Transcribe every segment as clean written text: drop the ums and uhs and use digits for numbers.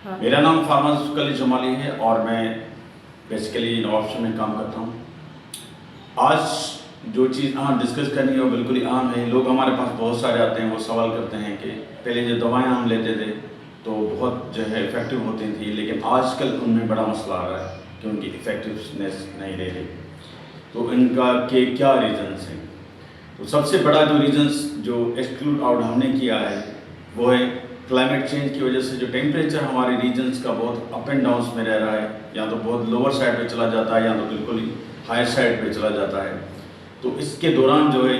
हाँ। मेरा नाम फार्मास्यूटिकल जमाली है और मैं बेसिकली इनोवेशन में काम करता हूँ। आज जो चीज़ डिस्कस करनी है वो बिल्कुल ही आम है। लोग हमारे पास बहुत सारे आते हैं, वो सवाल करते हैं कि पहले जो दवाएं हम लेते थे तो बहुत जो है इफ़ेक्टिव होती थी, लेकिन आजकल उनमें बड़ा मसला आ रहा है कि उनकी इफ़ेक्टिवनेस नहीं रह रही। तो इनका के क्या रीज़न्स हैं? तो सबसे बड़ा जो रीज़न्स जो एक्सक्लूड आउट हमने किया है वो है क्लाइमेट चेंज की वजह से जो टेम्परेचर हमारे रीजन्स का बहुत अप एंड डाउन्स में रह रहा है, या तो बहुत लोअर साइड पे चला जाता है या तो बिल्कुल ही हायर साइड पे चला जाता है। तो इसके दौरान जो है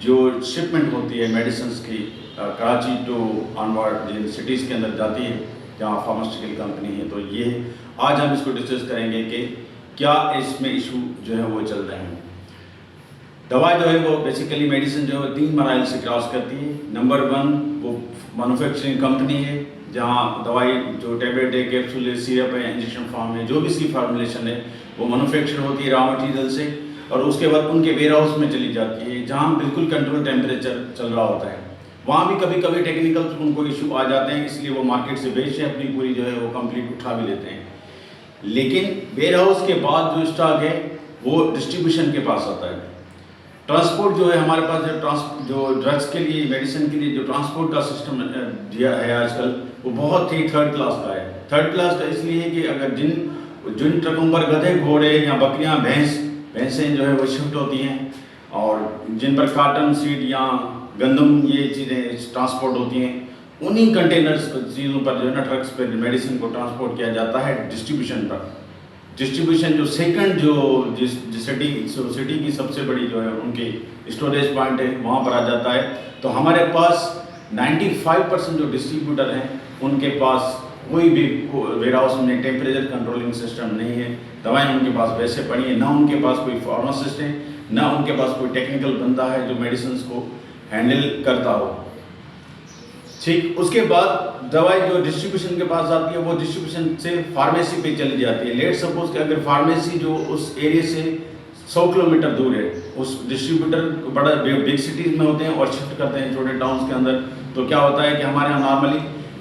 जो शिपमेंट होती है मेडिसिन्स की कराची टू ऑनवर्ड जिन सिटीज़ के अंदर जाती है जहाँ फार्मास्यूटिकल कंपनी है, तो ये आज हम इसको डिस्कस करेंगे कि क्या इसमें इशू जो है वो चल रहे हैं। दवा जो है वो बेसिकली मेडिसिन जो है 3 मराइल से क्रॉस करती है। नंबर 1 वो मैन्युफैक्चरिंग कंपनी है जहाँ दवाई जो टेबलेट है, कैप्सूल है, सिरप है, इंजेक्शन फॉर्म है, जो भी इसकी फार्मूलेशन है वो मैन्युफैक्चर होती है रॉ मटीरियल से, और उसके बाद उनके वेयर हाउस में चली जाती है जहाँ बिल्कुल कंट्रोल टेम्परेचर चल रहा होता है। वहाँ भी कभी कभी टेक्निकल उनको इशू आ जाते हैं, इसलिए वो मार्केट से बेचते हैं, अपनी पूरी जो है वो कंप्लीट उठा भी लेते हैं। लेकिन वेयर हाउस के बाद जो स्टॉक है वो डिस्ट्रीब्यूशन के पास आता है। ट्रांसपोर्ट जो है हमारे पास जो ड्रग्स के लिए, मेडिसिन के लिए जो ट्रांसपोर्ट का सिस्टम दिया है आजकल, वो बहुत ही थर्ड क्लास का है। थर्ड क्लास का इसलिए है कि अगर जिन ट्रकों पर गधे, घोड़े या बकरियां, भैंसें जो है वो शिफ्ट होती हैं, और जिन पर काटन, सीड या गंदम ये चीज़ें ट्रांसपोर्ट होती हैं, उन्हीं कंटेनर्स चीज़ों पर जो है ना ट्रक्स पर मेडिसिन को ट्रांसपोर्ट किया जाता है डिस्ट्रीब्यूशन पर। डिस्ट्रीब्यूशन जो सेकंड जो जिस सिटी की सबसे बड़ी जो है उनकी स्टोरेज पॉइंट है वहाँ पर आ जाता है। तो हमारे पास 95% जो डिस्ट्रीब्यूटर हैं उनके पास कोई भी वेयर हाउस में टेम्परेचर कंट्रोलिंग सिस्टम नहीं है। दवाएं उनके पास वैसे पड़ी हैं, ना उनके पास कोई फार्मासिस्ट है, ना उनके पास कोई टेक्निकल बंदा है जो मेडिसिन को हैंडल करता हो। ठीक, उसके बाद दवाई जो डिस्ट्रीब्यूशन के पास जाती है वो डिस्ट्रीब्यूशन से फार्मेसी पे चली जाती है। लेट सपोज कि अगर फार्मेसी जो उस एरिया से 100 किलोमीटर दूर है, उस डिस्ट्रीब्यूटर बड़ा बिग सिटीज़ में होते हैं और शिफ्ट करते हैं छोटे टाउन्स के अंदर। तो क्या होता है कि हमारे यहाँ नॉर्मली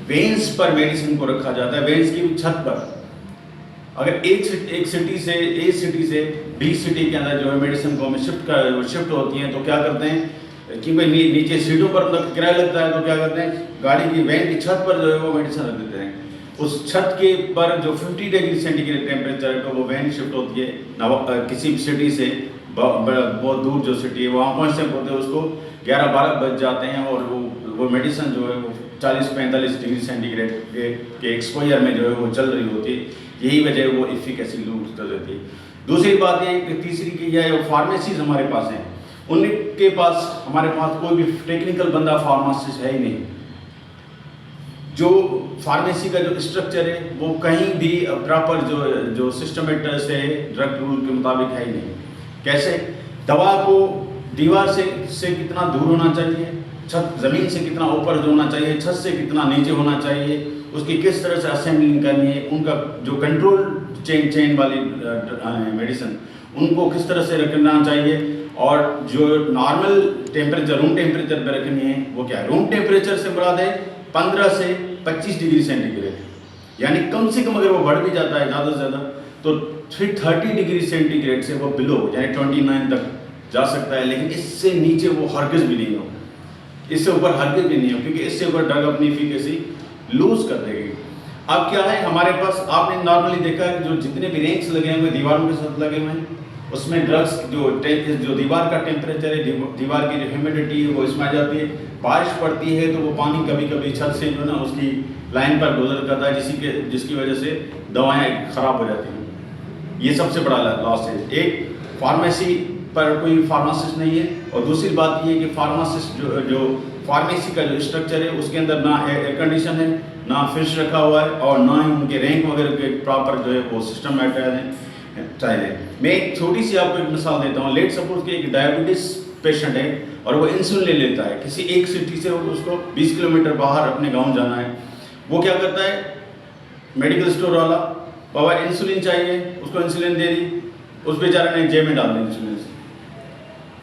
वेन्स पर मेडिसिन को रखा जाता है, वेन्स की छत पर। अगर एक सिटी से A सिटी से B सिटी के अंदर जो है मेडिसिन को हमें शिफ्ट होती हैं, तो क्या करते हैं कि भाई नीचे सीटों पर उनका किराया लगता है, तो क्या करते हैं गाड़ी की वैन की छत पर जो है वो मेडिसिन रख देते हैं। उस छत के पर जो 50 डिग्री सेंटीग्रेड टेम्परेचर है तो वो वैन शिफ्ट होती है किसी सिटी से बहुत दूर जो सिटी है वहाँ पहुँचते होते उसको 11-12 बज जाते हैं, और वो मेडिसिन जो है वो 40-45 डिग्री सेंटीग्रेड के एक्सपोजर में जो है वो चल रही होती है। यही वजह वो एफिकेसी लूज कर देती है। दूसरी बात ये, तीसरी की यह फार्मेसीज हमारे पास हैं, उनके पास हमारे पास कोई भी टेक्निकल बंदा फार्मासिस्ट है ही नहीं। जो फार्मेसी का जो स्ट्रक्चर है वो कहीं भी प्रॉपर जो सिस्टमेटिक से ड्रग रूल के मुताबिक है ही नहीं। कैसे दवा को दीवार से कितना दूर होना चाहिए, छत ज़मीन से कितना ऊपर होना चाहिए, छत से कितना नीचे होना चाहिए, उसकी किस तरह से असेंबलिंग करनी है, उनका जो कंट्रोल चेन वाली मेडिसिन उनको किस तरह से रखना चाहिए, और जो नॉर्मल टेम्परेचर रूम टेम्परेचर पर रखनी है वो क्या है। रूम टेम्परेचर से मुराद है 15 से 25 डिग्री सेंटीग्रेड, यानी कम से कम अगर वो बढ़ भी जाता है ज़्यादा से ज़्यादा तो फिर 30 डिग्री सेंटीग्रेड से वो बिलो यानी 29 तक जा सकता है, लेकिन इससे नीचे वो हरगिज़ भी नहीं हो, इससे ऊपर हरगिज़ भी नहीं हो, क्योंकि इससे ऊपर ड्रग अपनी एफिकेसी लूज कर देगी। अब क्या है हमारे पास, आपने नॉर्मली देखा है जो जितने भी रैंक्स लगे हुए दीवारों के साथ लगे हुए हैं उसमें ड्रग्स जो दीवार का टेम्परेचर है, दीवार की जो ह्यूमिडिटी है वो इसमें आ जाती है। बारिश पड़ती है तो वो पानी कभी कभी छत से जो है ना उसकी लाइन पर गुजर करता है, जिसकी वजह से दवाएं ख़राब हो जाती हैं। ये सबसे बड़ा लॉस है। एक, फार्मेसी पर कोई फार्मासिस्ट नहीं है, और दूसरी बात ये है कि फार्मासिस्ट जो फार्मेसी का जो स्ट्रक्चर है उसके अंदर ना एयर कंडीशन है, ना फ्रिज रखा हुआ है, और ना ही उनके रैंक वगैरह के प्रॉपर जो है वो सिस्टम चाहिए। मैं एक छोटी सी आपको एक मिसाल देता हूँ। लेट सपोज कि एक डायबिटीज पेशेंट है और वो इंसुलिन ले लेता है किसी एक सिटी से, उसको 20 किलोमीटर बाहर अपने गांव जाना है। वो क्या करता है, मेडिकल स्टोर वाला, बाबा इंसुलिन चाहिए, उसको इंसुलिन दे दी, उस बेचारे ने जेब में डाल दी इंसुलिन से,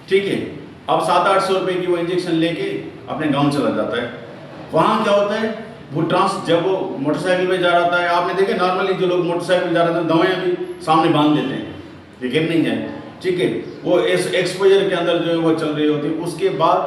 ठीक है। अब 700-800 रुपये की वो इंजेक्शन लेके अपने गाँव चला जाता है। वहाँ क्या होता है, वो जब वो मोटरसाइकिल पे जा रहा था, आपने देखे नॉर्मली जो लोग मोटरसाइकिल पे जा रहे थे दवाएं भी सामने बांध देते हैं, लेकिन नहीं जाए, ठीक है। वो इस एक्सपोजर के अंदर जो है वो चल रही होती है। उसके बाद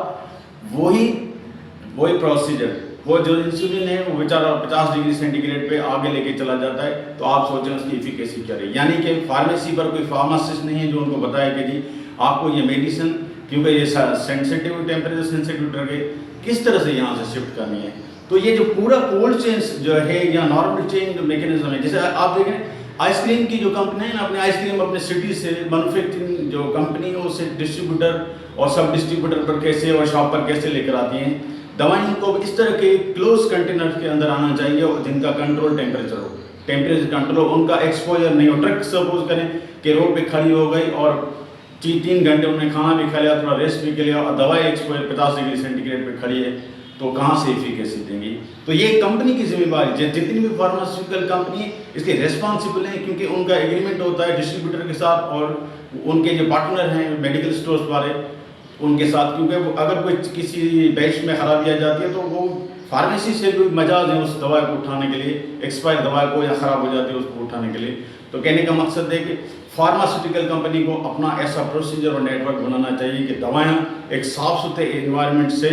वही प्रोसीजर, वो जो इंसुलिन है वो बेचारा 50 डिग्री सेंटीग्रेड पे आगे लेके चला जाता है। तो आप सोचें उसकी इफिकेसी क्या रही, यानी कि फार्मेसी पर कोई फार्मासिस्ट नहीं है जो उनको बताए कि जी आपको ये मेडिसिन, क्योंकि ये सेंसिटिव टेम्परेचर सेंसिटिव ड्रग है, किस तरह से यहाँ से शिफ्ट करनी है। तो ये जो पूरा कोल्ड चेन जो है या नॉर्मल चेन जो मैकेनिज्म है, जैसे आप देखें आइसक्रीम की जो कंपनी है ना, अपने आइसक्रीम अपने सिटी से मैन्युफैक्चरिंग जो कंपनी है उससे डिस्ट्रीब्यूटर और सब डिस्ट्रीब्यूटर पर कैसे और शॉप पर कैसे लेकर आती हैं दवाइयों को, इस तरह के क्लोज कंटेनर के अंदर आना चाहिए और जिनका कंट्रोल टेम्परेचर हो, टेम्परेचर कंट्रोल, उनका एक्सपोजर नहीं हो। ट्रक सपोज करें कि रोड पे खड़ी हो गई और 3 घंटे उन्होंने खाना भी खा लिया, थोड़ा रेस्ट भी कर लिया और दवाई एक्सपोजर 50 डिग्री सेंटीग्रेड पे खड़ी है, तो कहाँ से एफिकेसी देंगी। तो ये कंपनी की जिम्मेवारी, जितनी भी फार्मास्यूटिकल कंपनी है इसके रेस्पॉन्सिबल हैं, क्योंकि उनका एग्रीमेंट होता है डिस्ट्रीब्यूटर के साथ और उनके जो पार्टनर हैं मेडिकल स्टोर्स वाले उनके साथ, क्योंकि अगर कोई किसी बैच में खराबी आ जाती है तो वो फार्मेसी से भी मजाज है उस दवा को उठाने के लिए, एक्सपायर दवा को या ख़राब हो जाती है उसको उठाने के लिए। तो कहने का मकसद है कि फार्मास्यूटिकल कंपनी को अपना ऐसा प्रोसीजर और नेटवर्क बनाना चाहिए कि दवाएं एक साफ़ सुथरे एनवायरनमेंट से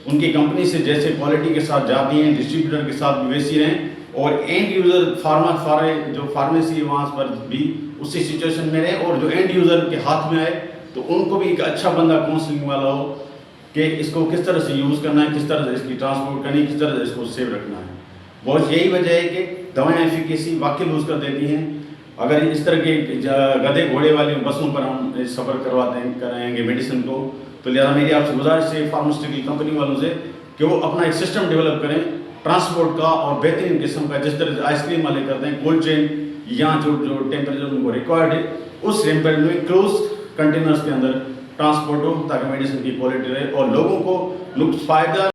उनकी कंपनी से जैसे क्वालिटी के साथ जाती हैं डिस्ट्रीब्यूटर के साथ भी वैसी रहें, और एंड यूज़र जो फार्मेसी वहाँ पर भी उसी सिचुएशन में रहे, और जो एंड यूज़र के हाथ में आए तो उनको भी एक अच्छा बंदा काउंसलिंग वाला हो कि इसको किस तरह से यूज़ करना है, किस तरह से इसकी ट्रांसपोर्ट करनी है, किस तरह से इसको सेव रखना है। बहुत यही वजह है कि दवाएं एफिकेसी वाकई लूज़ कर देती हैं। अगर इस तरह के गधे घोड़े वाली बसों पर हम सफ़र कराएंगे मेडिसिन को, तो लिहाजा मेरी आपसे गुजारिश है फार्मास्यूटिकल कंपनी वालों से कि वो अपना एक सिस्टम डेवलप करें ट्रांसपोर्ट का और बेहतरीन किस्म का, जिस तरह से आइसक्रीम वाले करते हैं कोल्ड चेन, या जो टेम्परेचर उनको रिक्वायर्ड है उस टेम्परेचर में क्लोज कंटेनर्स के अंदर ट्रांसपोर्ट हो ताकि मेडिसिन की क्वालिटी रहे और लोगों को फ़ायदा